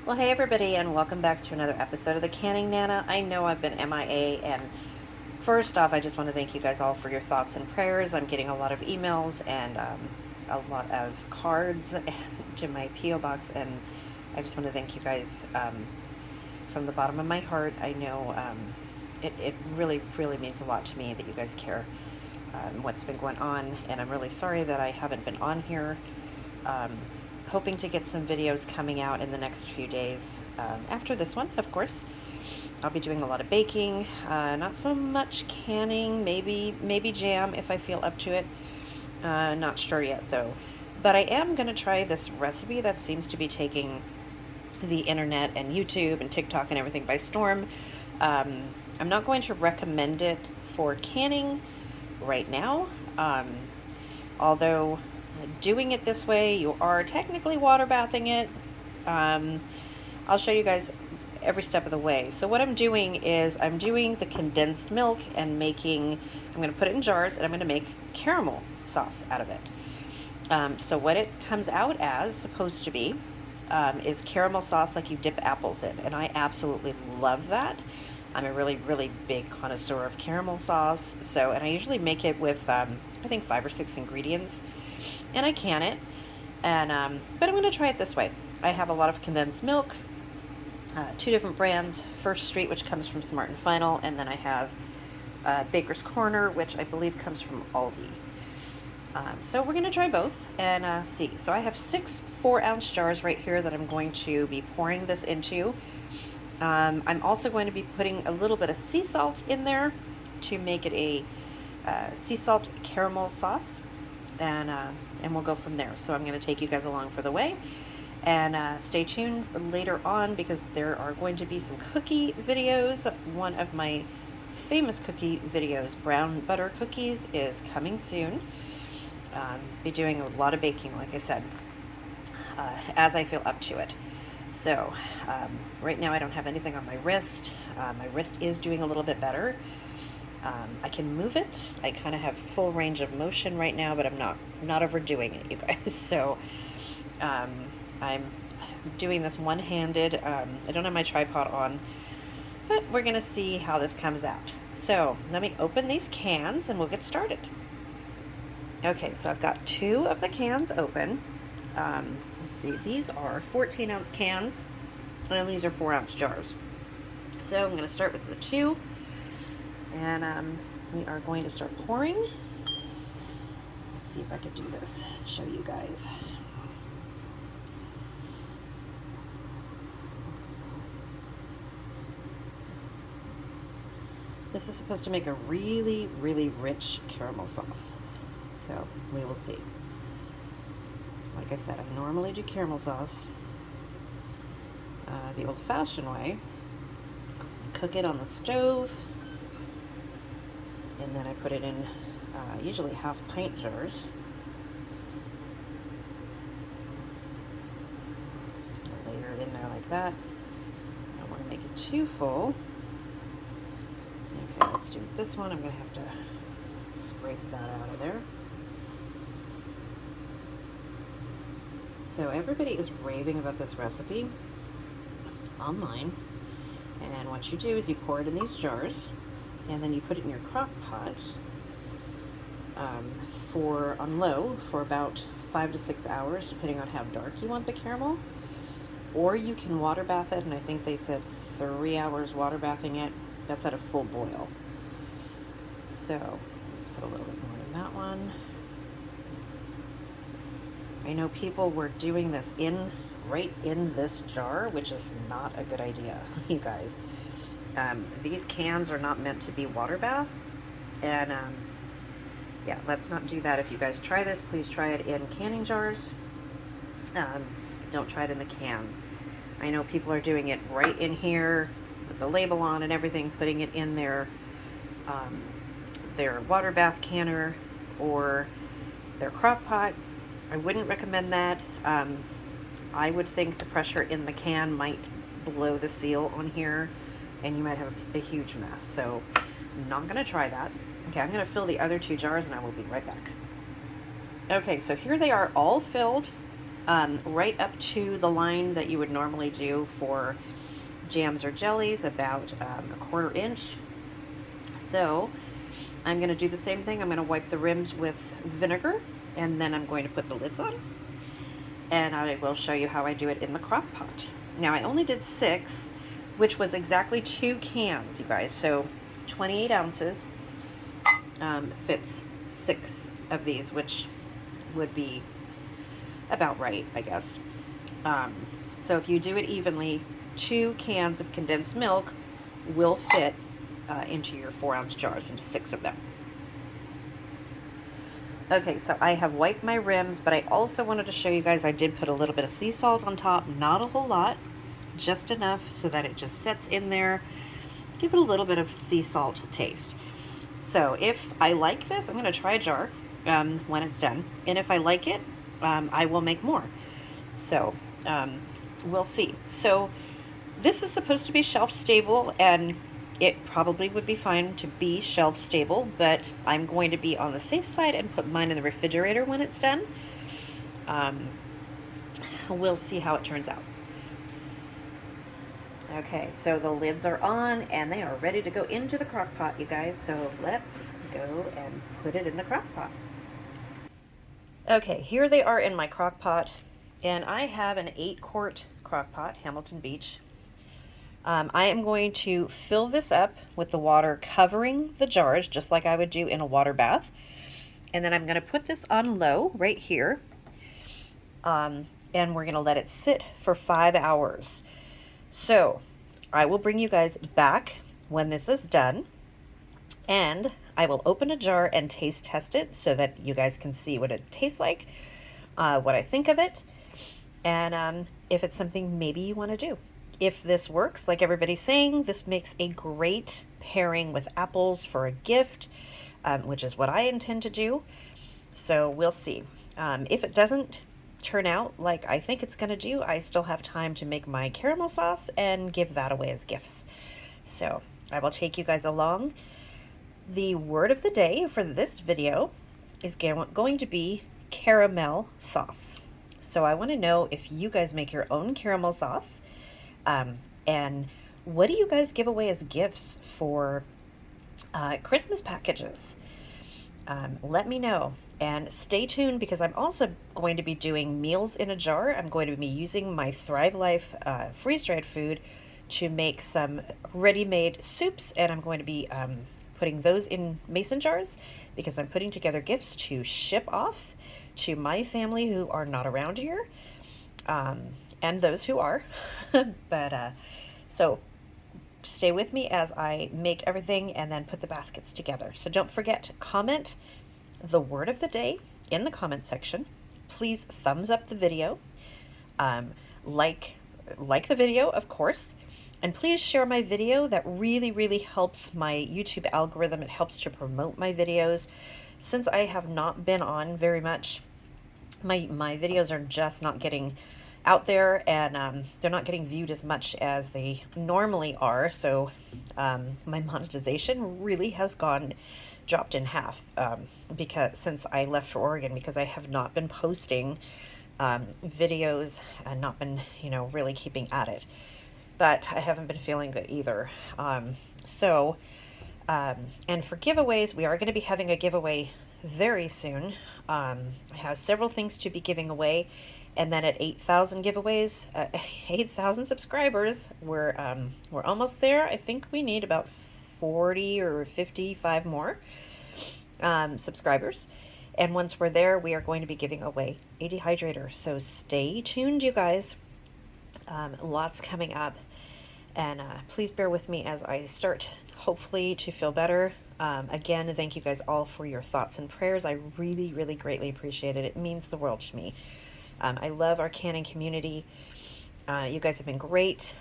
Well, hey everybody, and welcome back to another episode of the Canning Nana. I know I've been MIA, and first off, I just want to thank you guys all for your thoughts and prayers. I'm getting a lot of emails and a lot of cards to my P.O. box, and I just want to thank you guys from the bottom of my heart. I know it really, really means a lot to me that you guys care what's been going on, and I'm really sorry that I haven't been on here. Um, Hoping to get some videos coming out in the next few days. After this one, of course. I'll be doing a lot of baking, not so much canning, maybe jam if I feel up to it. Not sure yet though. But I am going to try this recipe that seems to be taking the internet and YouTube and TikTok and everything by storm. I'm not going to recommend it for canning right now, although doing it this way, you are technically water bathing it. I'll show you guys every step of the way. So what I'm doing is I'm doing the condensed milk and I'm going to put it in jars and I'm going to make caramel sauce out of it. So what it comes out as, supposed to be, is caramel sauce like you dip apples in. And I absolutely love that. I'm a really, really big connoisseur of caramel sauce. And I usually make it with, I think 5 or 6 ingredients. And I can it, and but I'm going to try it this way. I have a lot of condensed milk, 2 different brands, First Street, which comes from Smart & Final, and then I have Baker's Corner, which I believe comes from Aldi. So we're going to try both and see. So I have 6 4-ounce jars right here that I'm going to be pouring this into. I'm also going to be putting a little bit of sea salt in there to make it a sea salt caramel sauce. And we'll go from there. So I'm going to take you guys along for the way, and stay tuned later on because there are going to be some cookie videos. One of my famous cookie videos, brown butter cookies, is coming soon. Be doing a lot of baking, like I said, as I feel up to it. So right now I don't have anything on my wrist. My wrist is doing a little bit better. I can move it. I kind of have full range of motion right now, but I'm not overdoing it, you guys. So I'm doing this one-handed. I don't have my tripod on, but we're going to see how this comes out. So let me open these cans and we'll get started. Okay, so I've got 2 of the cans open. Let's see, these are 14-ounce cans, and these are 4-ounce jars. So I'm going to start with the 2. And we are going to start pouring. Let's see if I could do this, show you guys. This is supposed to make a really, really rich caramel sauce. So we will see. Like I said, I normally do caramel sauce the old-fashioned way. Cook it on the stove. And then I put it in usually half-pint jars. Just gonna layer it in there like that. I don't want to make it too full. Okay, let's do this one. I'm going to have to scrape that out of there. So everybody is raving about this recipe online. And what you do is you pour it in these jars, and then you put it in your crock pot on low for about 5 to 6 hours, depending on how dark you want the caramel. Or you can water bath it, and I think they said 3 hours water bathing it. That's at a full boil. So let's put a little bit more in that one. I know people were doing this right in this jar, which is not a good idea, you guys. These cans are not meant to be water bath, and yeah, let's not do that. If you guys try this, please try it in canning jars. Don't try it in the cans. I know people are doing it right in here with the label on and everything, putting it in their water bath canner or their crock pot. I wouldn't recommend that. I would think the pressure in the can might blow the seal on here, and you might have a huge mess. So I'm not going to try that. Okay, I'm going to fill the other 2 jars, and I will be right back. Okay, so here they are all filled. right up to the line that you would normally do for jams or jellies, about a 1/4 inch. So I'm going to do the same thing. I'm going to wipe the rims with vinegar, and then I'm going to put the lids on, and I will show you how I do it in the crock pot. Now, I only did 6, which was exactly 2 cans, you guys. So 28 ounces fits 6 of these, which would be about right, I guess. So if you do it evenly, 2 cans of condensed milk will fit into your 4-ounce jars, into 6 of them. Okay, so I have wiped my rims, but I also wanted to show you guys I did put a little bit of sea salt on top, not a whole lot, just enough so that it just sits in there. Give it a little bit of sea salt taste. So if I like this, I'm going to try a jar when it's done, and if I like it, I will make more. So we'll see. So this is supposed to be shelf stable, and it probably would be fine to be shelf stable, but I'm going to be on the safe side and put mine in the refrigerator when it's done. We'll see how it turns out. Okay, so the lids are on and they are ready to go into the crock pot, you guys. So let's go and put it in the crock pot. Okay, here they are in my crock pot, and I have an 8-quart crock pot, Hamilton Beach. I am going to fill this up with the water covering the jars, just like I would do in a water bath. And then I'm going to put this on low right here. And we're going to let it sit for 5 hours. So I will bring you guys back when this is done, and I will open a jar and taste test it so that you guys can see what it tastes like, what I think of it, and if it's something maybe you want to do. If this works, like everybody's saying, this makes a great pairing with apples for a gift, which is what I intend to do. So we'll see. If it doesn't turn out like I think it's going to do, I still have time to make my caramel sauce and give that away as gifts. So I will take you guys along. The word of the day for this video is going to be caramel sauce. So I want to know if you guys make your own caramel sauce. And what do you guys give away as gifts for Christmas packages? Let me know, and stay tuned, because I'm also going to be doing meals in a jar. I'm going to be using my Thrive Life freeze-dried food to make some ready-made soups, and I'm going to be putting those in mason jars because I'm putting together gifts to ship off to my family who are not around here. And those who are, but so stay with me as I make everything and then put the baskets together. So don't forget to comment the word of the day in the comment section. Please thumbs up the video, like the video, of course, and please share my video. That really helps my YouTube algorithm. It helps to promote my videos. Since I have not been on very much, my videos are just not getting out there, and they're not getting viewed as much as they normally are. So my monetization really has dropped in half because since I left for Oregon, because I have not been posting videos and not been really keeping at it. But I haven't been feeling good either. And for giveaways, we are going to be having a giveaway very soon. I have several things to be giving away. And then at 8,000 giveaways, 8,000 subscribers, we're almost there. I think we need about 40 or 55 more subscribers. And once we're there, we are going to be giving away a dehydrator. So stay tuned, you guys. Lots coming up. And please bear with me as I start, hopefully, to feel better. Again, thank you guys all for your thoughts and prayers. I really greatly appreciate it. It means the world to me. I love our canning community. You guys have been great.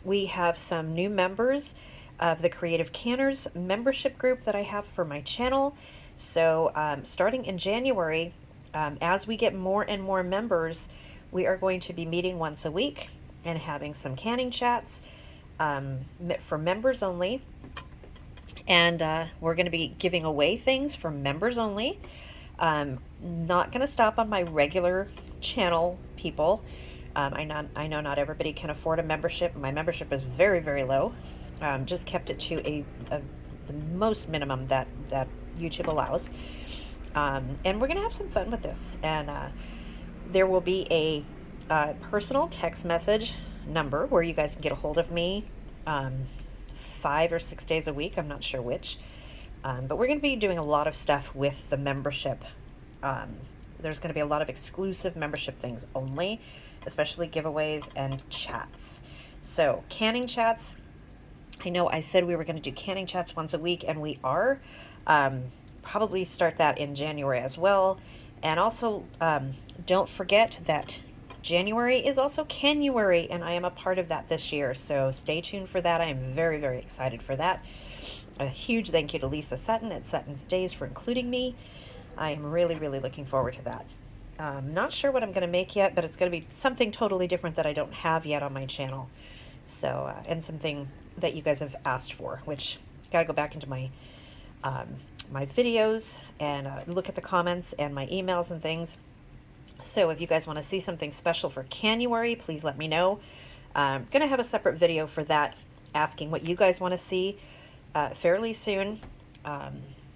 We have some new members of the Creative Canners membership group that I have for my channel. So starting in January, as we get more and more members, we are going to be meeting once a week and having some canning chats for members only. And we're going to be giving away things for members only. Not going to stop on my regular channel people. I know not everybody can afford a membership. My membership is very, very low. Just kept it to the most minimum that YouTube allows. And we're going to have some fun with this. And there will be a personal text message number where you guys can get a hold of me 5 or 6 days a week. I'm not sure which. But we're going to be doing a lot of stuff with the membership. There's going to be a lot of exclusive membership things only, especially giveaways and chats. So canning chats, I know I said we were going to do canning chats once a week, and we are. Probably start that in January as well. And also, don't forget that January is also Canuary, and I am a part of that this year. So stay tuned for that. I am very, very excited for that. A huge thank you to Lisa Sutton at Sutton's Days for including me. I am really, really looking forward to that. Not sure what I'm going to make yet, but it's going to be something totally different that I don't have yet on my channel. So, and something that you guys have asked for, which got to go back into my my videos and look at the comments and my emails and things. So if you guys want to see something special for Canuary, please let me know. I'm going to have a separate video for that, asking what you guys want to see fairly soon.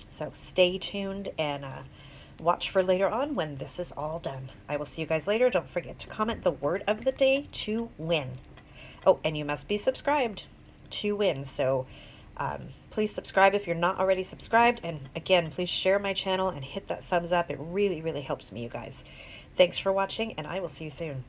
So stay tuned and watch for later on when this is all done. I will see you guys later. Don't forget to comment the word of the day to win. Oh, and you must be subscribed to win. So please subscribe if you're not already subscribed. And again, please share my channel and hit that thumbs up. It really, really helps me, you guys. Thanks for watching, and I will see you soon.